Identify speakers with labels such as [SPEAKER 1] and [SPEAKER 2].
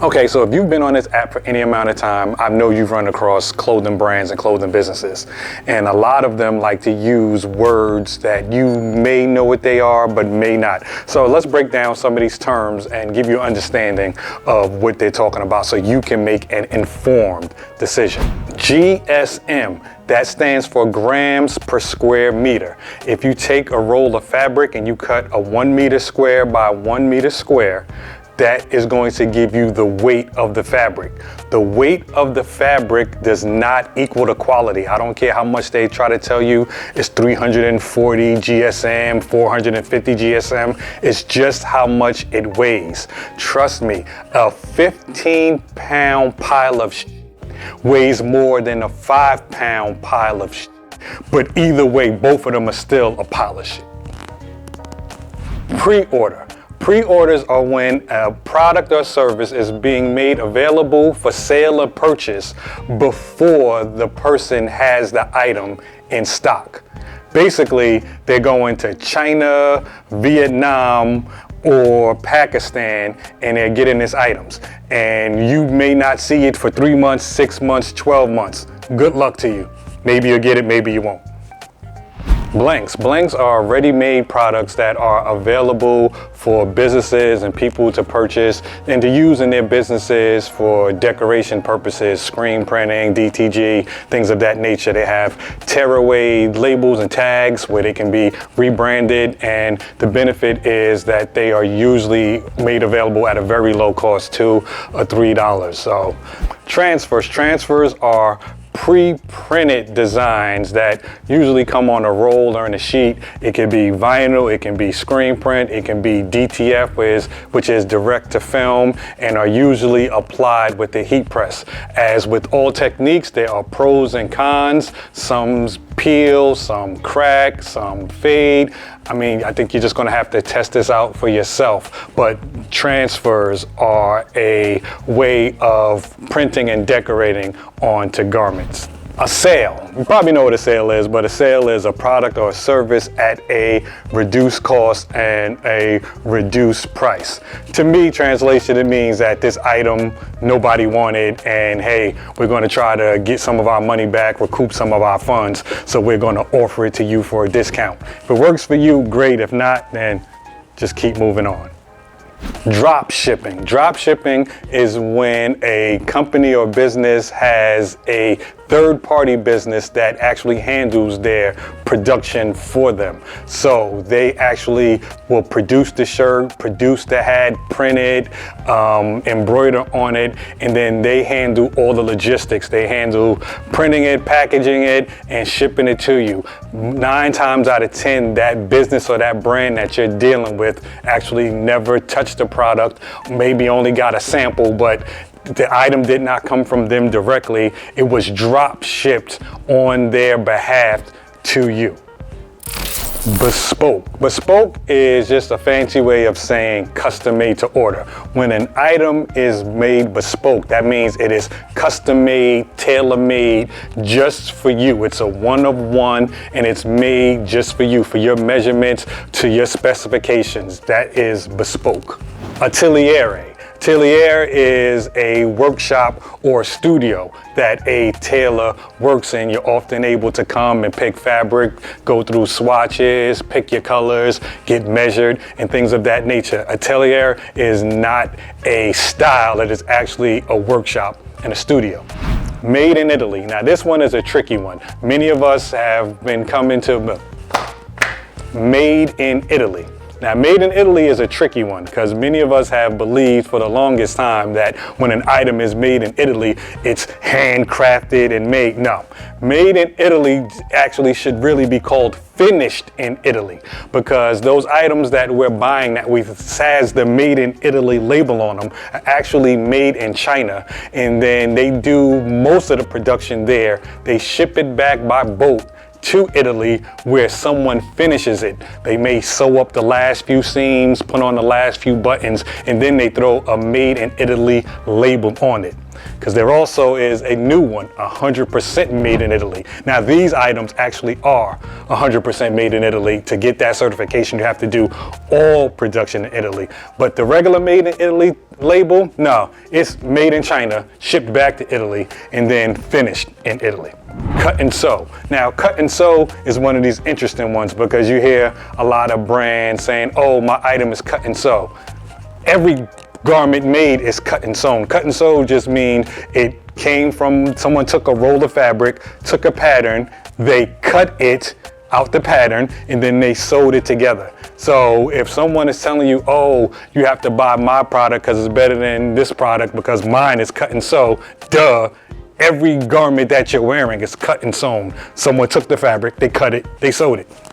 [SPEAKER 1] Okay, so if you've been on this app for any amount of time, I know you've run across clothing brands and clothing businesses. And a lot of them like to use words that you may know what they are, but may not. So let's break down some of these terms and give you an understanding of what they're talking about so you can make an informed decision. GSM, that stands for grams per square meter. If you take a roll of fabric and you cut a 1 meter square by 1 meter square, that is going to give you the weight of the fabric. The weight of the fabric does not equal the quality. I don't care how much they try to tell you it's 340 GSM, 450 GSM. It's just how much it weighs. Trust me, a 15-pound pile of weighs more than a 5-pound pile of But either way, both of them are still a pile of shit. Pre-order. Pre-orders are when a product or service is being made available for sale or purchase before the person has the item in stock. Basically, they're going to China, Vietnam, or Pakistan, and they're getting these items. And you may not see it for 3 months, 6 months, 12 months. Good luck to you. Maybe you'll get it, maybe you won't. Blanks. Blanks are ready-made products that are available for businesses and people to purchase and to use in their businesses for decoration purposes, screen printing, DTG, things of that nature. They have tearaway labels and tags where they can be rebranded, and the benefit is that they are usually made available at a very low cost, $2 or $3. So transfers are pre-printed designs that usually come on a roll or in a sheet. It can be vinyl, it can be screen print, it can be DTF, which is direct to film, and are usually applied with the heat press. As with all techniques, there are pros and cons. Some peel, some crack, some fade. I mean, I think you're just gonna have to test this out for yourself, but transfers are a way of printing and decorating onto garments. A sale. You probably know what a sale is, but a sale is a product or a service at a reduced cost and a reduced price. To me, translation, it means that this item nobody wanted, and hey, we're going to try to get some of our money back, recoup some of our funds, so we're going to offer it to you for a discount. If it works for you, great. If not, then just keep moving on. Drop shipping. Drop shipping is when a company or business has a third-party business that actually handles their production for them. So they actually will produce the shirt, produce the hat, print it, embroider on it, and then they handle all the logistics. They handle printing it, packaging it, and shipping it to you. 9 times out of 10, that business or that brand that you're dealing with actually never touched the product, maybe only got a sample, but the item did not come from them directly. It was drop shipped on their behalf to you. Bespoke. Bespoke is just a fancy way of saying custom made to order. When an item is made bespoke, that means it is custom made, tailor made just for you. It's a one of one, and it's made just for you, for your measurements, to your specifications. That is bespoke. Atelier. Atelier is a workshop or studio that a tailor works in. You're often able to come and pick fabric, go through swatches, pick your colors, get measured, and things of that nature. Atelier is not a style, it is actually a workshop and a studio. Made in Italy. Now this one is a tricky one. Many of us have been coming to made in Italy. Now, made in Italy is a tricky one because many of us have believed for the longest time that when an item is made in Italy, it's handcrafted and made. No, made in Italy actually should really be called finished in Italy, because those items that we're buying that has the made in Italy label on them are actually made in China, and then they do most of the production there. They ship it back by boat to Italy where someone finishes it. They may sew up the last few seams, put on the last few buttons, and then they throw a Made in Italy label on it. Because there also is a new one, 100% made in Italy. Now these items actually are 100% made in Italy. To get that certification, you have to do all production in Italy. But the regular Made in Italy label, no, it's made in China, shipped back to Italy, and then finished in Italy. Cut and sew. Now, cut and sew is one of these interesting ones because you hear a lot of brands saying, oh, my item is cut and sew. Every garment made is cut and sewn. Cut and sew just means it came from someone took a roll of fabric, took a pattern, they cut it out the pattern, and then they sewed it together. So if someone is telling you, oh, you have to buy my product because it's better than this product because mine is cut and sew, duh. Every garment that you're wearing is cut and sewn. Someone took the fabric, they cut it, they sewed it.